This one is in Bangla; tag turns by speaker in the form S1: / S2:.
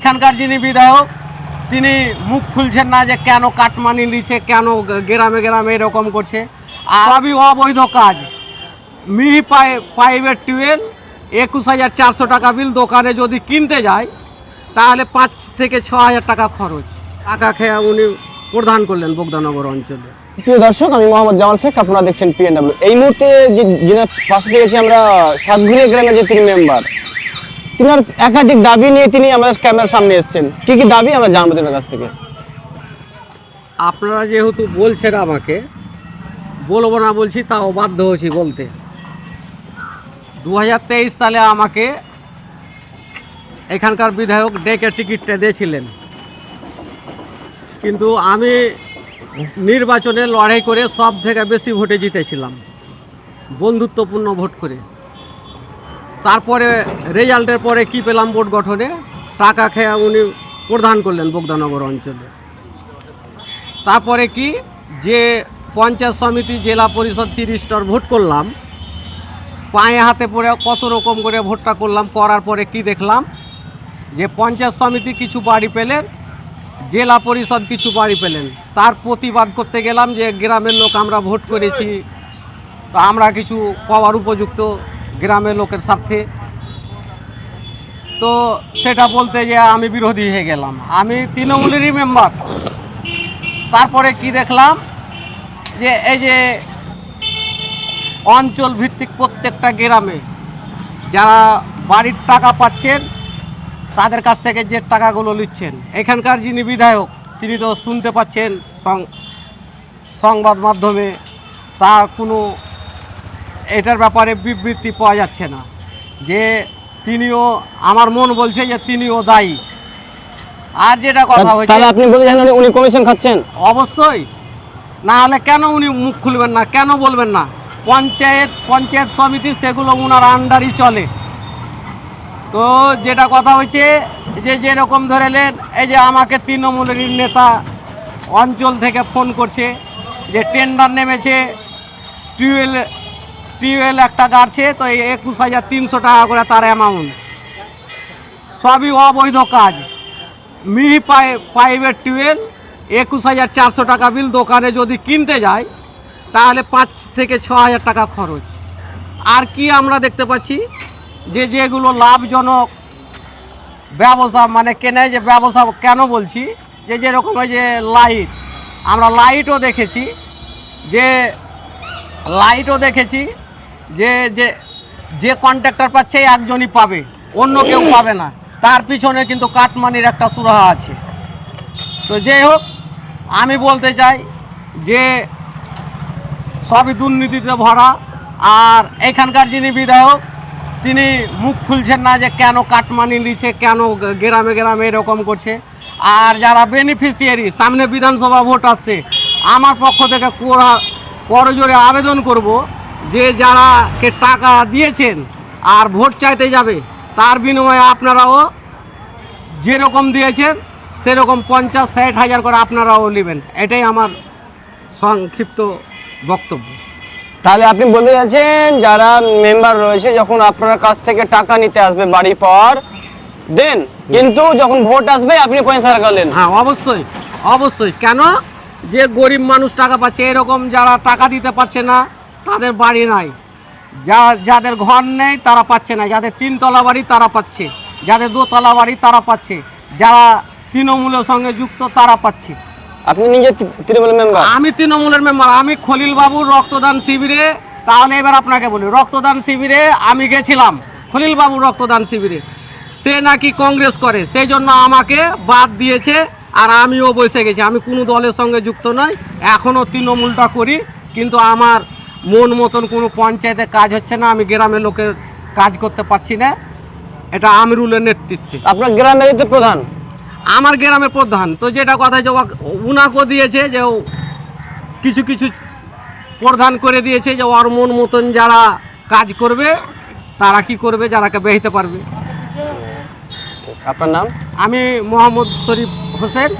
S1: এখানকার যিনি বিধায়ক তিনি মুখ খুলছেন না যে কেন কাটমানি নিচ্ছে, কেন গ্রামে গ্রামে এরকম করছে। আর সবই অবৈধ কাজ। মিহি প্রাইভেট টিউবওয়েল 21,400 টাকা বিল, দোকানে যদি কিনতে যায় তাহলে 5 থেকে 6,000 টাকা খরচ। টাকা খেয়ে উনি প্রদান করলেন বগদানগর অঞ্চলে।
S2: প্রিয় দর্শক, আমি মোহাম্মদ জামাল শেখ, আপনারা দেখছেন PNW। এই মুহূর্তে যিনি পাশে পেয়েছি আমরা সাতঘুরিয়া গ্রামের যে তিনি মেম্বার, তিনার একাধিক দাবি নিয়ে তিনি আমাদের ক্যামেরার সামনে এসেছেন। কি কি দাবি আমরা জানবো তিনার কাছ থেকে।
S1: আপনারা যেহেতু বলছেন আমাকে, বলবো না বলছি, তাও বাধ্য হয়েছি বলতে। 2023 সালে আমাকে এখানকার বিধায়ক ডেকে টিকিটটা দিয়েছিলেন, কিন্তু আমি নির্বাচনে লড়াই করে সব থেকে বেশি ভোটে জিতেছিলাম, বন্ধুত্বপূর্ণ ভোট করে। তারপরে রেজাল্টের পরে কি পেলাম, ভোট গঠনে টাকা খেয়ে উনি প্রদান করলেন বগদানগর অঞ্চলে। তারপরে কি যে পঞ্চায়েত সমিতি, জেলা পরিষদ 30টার ভোট করলাম, পায়ে হাতে পড়ে কত রকম করে ভোটটা করলাম। করার পরে কি দেখলাম যে পঞ্চায়েত সমিতি কিছু বাড়ি পেলেন, জেলা পরিষদ কিছু বাড়ি পেলেন। তার প্রতিবাদ করতে গেলাম যে গ্রামের লোক আমরা ভোট করেছি, তো আমরা কিছু পাওয়ার উপযুক্ত গ্রামের লোকের স্বার্থে। তো সেটা বলতে যে আমি বিরোধী হয়ে গেলাম, আমি তৃণমূলেরই মেম্বার। তারপরে কি দেখলাম যে এই যে অঞ্চল ভিত্তিক প্রত্যেকটা গ্রামে যারা বাড়ির টাকা পাচ্ছেন তাদের কাছ থেকে যে টাকাগুলো নিচ্ছেন, এখানকার যিনি বিধায়ক তিনি তো শুনতে পাচ্ছেন সংবাদ মাধ্যমে, তার কোনো এটার ব্যাপারে বিবৃতি পাওয়া যাচ্ছে না যে তিনিও, আমার মন বলছে যে তিনিও দায়ী। আর যেটা কথা হয়েছে,
S2: তাহলে আপনি বলতে চান উনি কমিশন খাচ্ছেন?
S1: অবশ্যই, না হলে কেন উনি মুখ খুলবেন না, কেন বলবেন না? পঞ্চায়েত সমিতি সেগুলো ওনার আন্ডারই চলে। তো যেটা কথা হয়েছে যে যেরকম ধরেলেন, এই যে আমাকে তৃণমূলের নেতা অঞ্চল থেকে ফোন করছে যে টেন্ডার নেমেছে, টিউবওয়েল একটা গাড়ছে, তো 21,300 টাকা করে তার অ্যামাউন্ট। সবই অবৈধ কাজ। মিহি প্রাইভেট টিউবওয়েল 21,400 টাকা বিল, দোকানে যদি কিনতে যায় তাহলে 5 থেকে 6,000 টাকা খরচ। আর কি আমরা দেখতে পাচ্ছি যে যেগুলো লাভজনক ব্যবসা, মানে কেনায় যে ব্যবসা, কেন বলছি যে যেরকম ওই যে লাইট, আমরা লাইটও দেখেছি যে যে কন্ট্রাক্টর পাচ্ছে একজনই পাবে, অন্য কেউ পাবে না। তার পিছনে কিন্তু কাটমানির একটা সুরাহা আছে। তো যাই হোক, আমি বলতে চাই যে সবই দুর্নীতিতে ভরা। আর এখানকার যিনি বিধায়ক তিনি মুখ খুলছেন না যে কেন কাটমানি নিচ্ছে, কেন গ্রামে গ্রামে এরকম করছে। আর যারা বেনিফিশিয়ারি, সামনে বিধানসভা ভোট আসছে, আমার পক্ষ থেকে করজোরে আবেদন করব যে যারাকে টাকা দিয়েছেন আর ভোট চাইতে যাবে, তার বিনিময়ে আপনারাও যেরকম দিয়েছেন সেরকম 50-60 হাজার করে আপনারাও নেবেন। এটাই আমার সংক্ষিপ্ত বক্তব্য।
S2: তাহলে আপনি বলতে চাচ্ছেন যারা মেম্বার রয়েছে যখন আপনার কাছ থেকে টাকা নিতে আসবে বাড়ি পর দেন, কিন্তু যখন ভোট আসবে আপনি পয়সা রাখলেন?
S1: হ্যাঁ, অবশ্যই অবশ্যই। কেন যে গরিব মানুষ টাকা পাচ্ছে, এরকম যারা টাকা দিতে পারছে না তাদের বাড়ি নাই, যাদের ঘর নেই তারা পাচ্ছে না, যাদের 3 তলা বাড়ি তারা পাচ্ছে, যাদের 2 তলা বাড়ি তারা পাচ্ছে, যারা তৃণমূলের সঙ্গে যুক্ত তারা পাচ্ছে।
S2: আপনি নিজে তৃণমূলের মেম্বার?
S1: আমি তৃণমূলের মেম্বার। আমি খলিল বাবুর রক্তদান শিবিরে, তাহলে এবার আপনাকে বলি, রক্তদান শিবিরে আমি গেছিলাম, খলিল বাবুর রক্তদান শিবিরে। সে নাকি কংগ্রেস করে, সেই জন্য আমাকে বাদ দিয়েছে, আর আমিও বসে গেছি। আমি কোনো দলের সঙ্গে যুক্ত নই, এখনও তৃণমূলটা করি, কিন্তু আমার মন মতন কোনো পঞ্চায়েতে কাজ হচ্ছে না, আমি গ্রামের লোকের কাজ করতে পারছি না। এটা আমিরুলের নেতৃত্বে।
S2: আপনার গ্রামেরই তো প্রধান?
S1: আমার গ্রামের প্রধান। তো যেটা কথা যে উনাকেও দিয়েছে যে কিছু কিছু প্রধান করে দিয়েছে যে ওর মন মতন যারা কাজ করবে তারা কি করবে, যারাকে বেহিতে পারবে।
S2: আপনার নাম?
S1: আমি মোহাম্মদ শরীফ হোসেন।